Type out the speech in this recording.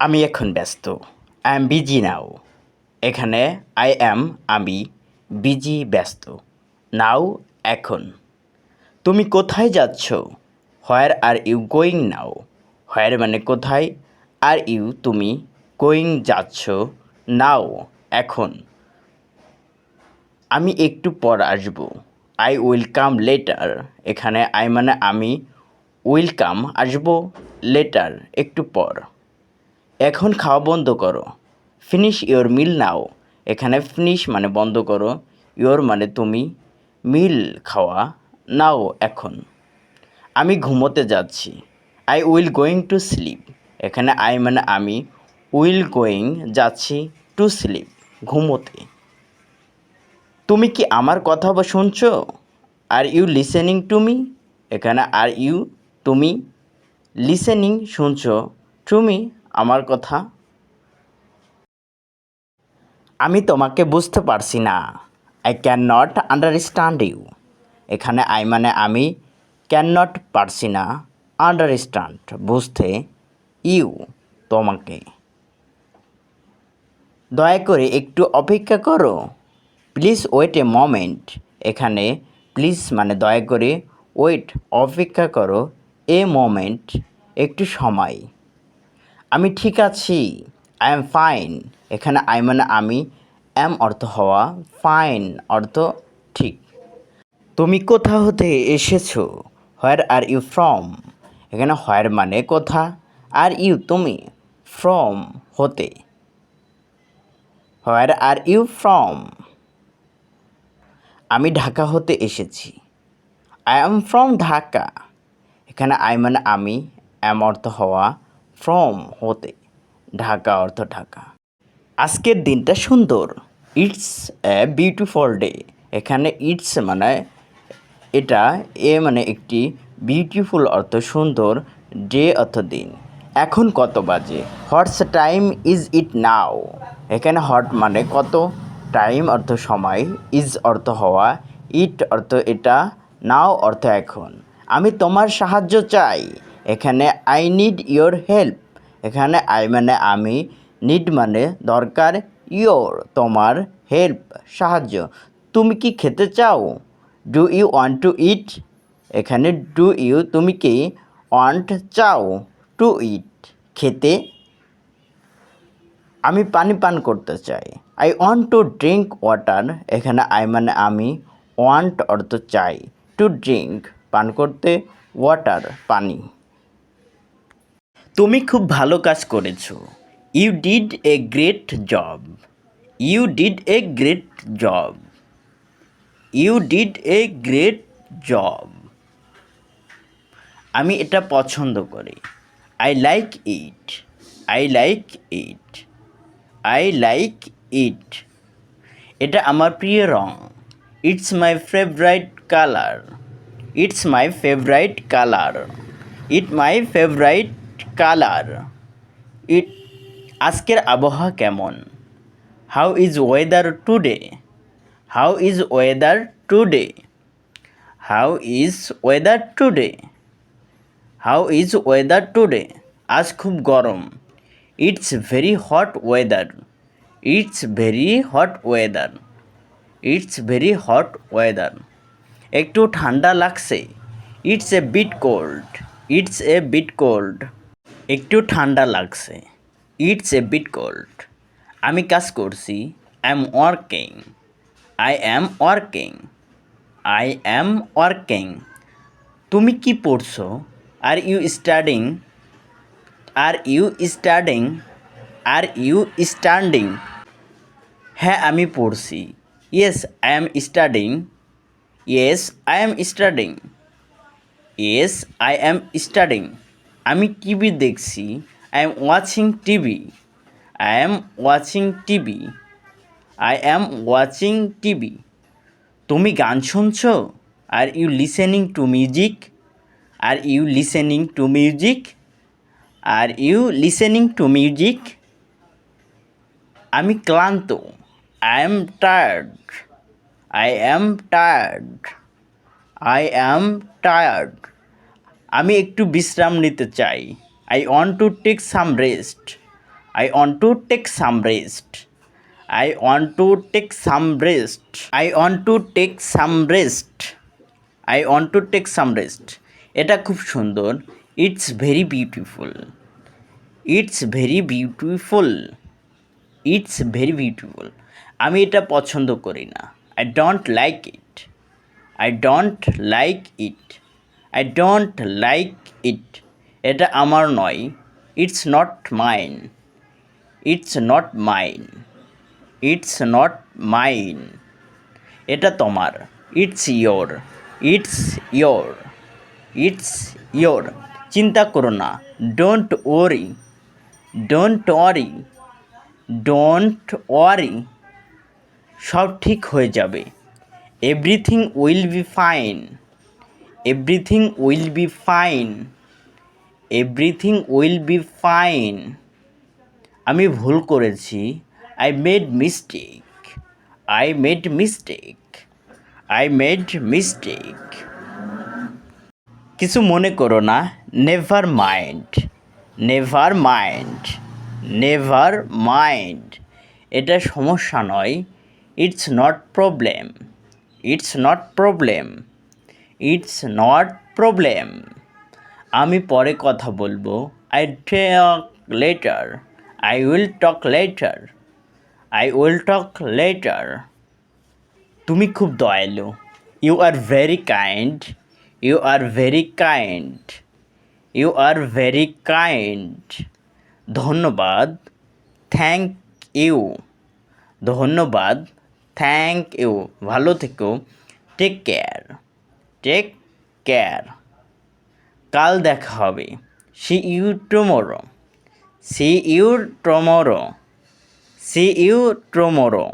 আমি এখন ব্যস্ত। I am busy now. এখানে আই অ্যাম আমি, বিজি ব্যস্ত। নাও এখন। তুমি কোথায় যাচ্ছ? হোয়ার আর ইউ গোয়িং নাও? হোয়ার মানে কোথায়, আর ইউ তুমি, গোয়িং যাচ্ছ, নাও এখন। আমি একটু পর আসব। I will come later. এখানে আই মানে আমি, উইল কাম আসব, লেটার একটু পর। এখন খাওয়া বন্ধ করো। ফিনিশ ইওর মিল নাও। এখানে ফিনিশ মানে বন্ধ করো, ইওর মানে তুমি, মিল খাওয়া, নাও এখন। আমি ঘুমোতে যাচ্ছি। I will going to sleep. এখানে আই মানে আমি, উইল গোয়িং যাচ্ছি, টু স্লিপ ঘুমোতে। তুমি কি আমার কথা শুনছো? Are you listening to me? এখানে আর ইউ তুমি, লিসেনিং শুনছো, টু মি আমার কথা। আমি তোমাকে বুঝতে পারছি না। I can not understand you. এখানে আই মানে আমি, ক্যান নট পারছি না, আন্ডারস্ট্যান্ড বুঝতে, ইউ তোমাকে। দয়া করে একটু অপেক্ষা করো। Please wait a moment. এখানে প্লিজ মানে দয়া করে, ওয়েট অপেক্ষা করো, এ মোমেন্ট একটু সময়। আমি ঠিক আছি। I am fine. এখানে আই মানে আমি, অ্যাম অর্থ হওয়া, ফাইন অর্থ ঠিক। তুমি কোথা হতে এসেছো? হোয়ার আর ইউ ফ্রম? এখানে হোয়ার মানে কোথা, আর ইউ তুমি, ফ্রম হতে। হোয়ার আর ইউ ফ্রম? আমি ঢাকা হতে এসেছি। I am from Dhaka. এখানে আই মানে আমি, অ্যাম অর্থ হওয়া, ফ্রম হতে, ঢাকা অর্থ ঢাকা। আজকের দিনটা সুন্দর। It's a beautiful day. এখানে ইটস মানে এটা, এ মানে একটি, বিউটিফুল অর্থ সুন্দর, ডে অর্থ দিন। এখন কত বাজে? হোয়াটস টাইম ইজ ইট নাও? এখানে হট মানে কত, টাইম অর্থ সময়, ইজ অর্থ হওয়া, ইট অর্থ এটা, নাও অর্থ এখন। আমি তোমার সাহায্য চাই। এখানে আই নিড ইয়োর হেল্প। এখানে আই মানে আমি, নিড মানে দরকার, ইয়োর তোমার, হেল্প সাহায্য। তুমি কি খেতে চাও? ডু ইউ ওয়ান্ট টু ইট? এখানে ডু ইউ তুমি কি, ওয়ান্ট চাও, টু ইট খেতে। আমি পানি পান করতে চাই। I want to drink water. এখানে আই মানে আমি, ওয়ান্ট অর্থ চাই, টু ড্রিঙ্ক পান করতে, ওয়াটার পানি। তুমি খুব ভালো কাজ করেছো। You did a great job. You did a great job. You did a great job. আমি এটা পছন্দ করি। I like it. I like it. I like it. এটা আমার প্রিয় রং। It's my favourite colour. It's my favourite colour. It my favourite colour. It আজকের আবহাওয়া কেমন? How is weather today? How is weather today? How is weather today? How is weather today? আজ খুব গরম। It's very hot weather. It's very hot weather. It's very hot weather. একটু ঠান্ডা লাগছে। It's a bit cold. It's a bit cold. একটু ঠান্ডা লাগছে। It's a bit cold. আমি কাজ করছি। I am working. I am working. I am working. তুমি কি পড়ছো? Are you studying? Are you studying? Are you standing? হ্যাঁ আমি পড়ছি। Yes I am studying. Yes I am studying. Yes I am studying. আমি টিভি দেখছি। I am watching TV. I am watching TV. I am watching TV. তুমি গান শুনছো? Are you listening to music? Are you listening to music? Are you listening to music? আমি ক্লান্ত। I am tired. I am tired. I am tired. আমি একটু বিশ্রাম নিতে চাই। I want to take some rest. I want to take some rest. I want to take some rest. I want to take some rest. I want to take some rest. এটা খুব সুন্দর। It's very beautiful. It's very beautiful. It's very beautiful. আমি এটা পছন্দ করি না। I don't like it. I don't like it. I don't like it. এটা আমার নয়। It's not mine. It's not mine. It's not mine. এটা তোমার। It's your. It's your. It's your. চিন্তা করো না। Don't worry. Don't worry. Don't worry. সব ঠিক হয়ে যাবে। Everything will be fine. Everything will be fine. Everything will be fine. আমি ভুল করেছি। I made mistake. I made mistake. I made mistake. কিছু মনে করো না। Never mind. Never mind. Never mind. এটা সমস্যা নয়। It's not problem. It's not problem. It's not problem. আমি পরে কথা বলবো। I talk later. I will talk later. I will talk later. তুমি খুব দয়ালু। You are very kind. You are very kind. You are very kind. ধন্যবাদ। Thank you. ধন্যবাদ। Thank you. ভালো থেকো। Take care. Take care. কাল দেখা হবে। See you tomorrow. See you tomorrow. See you tomorrow.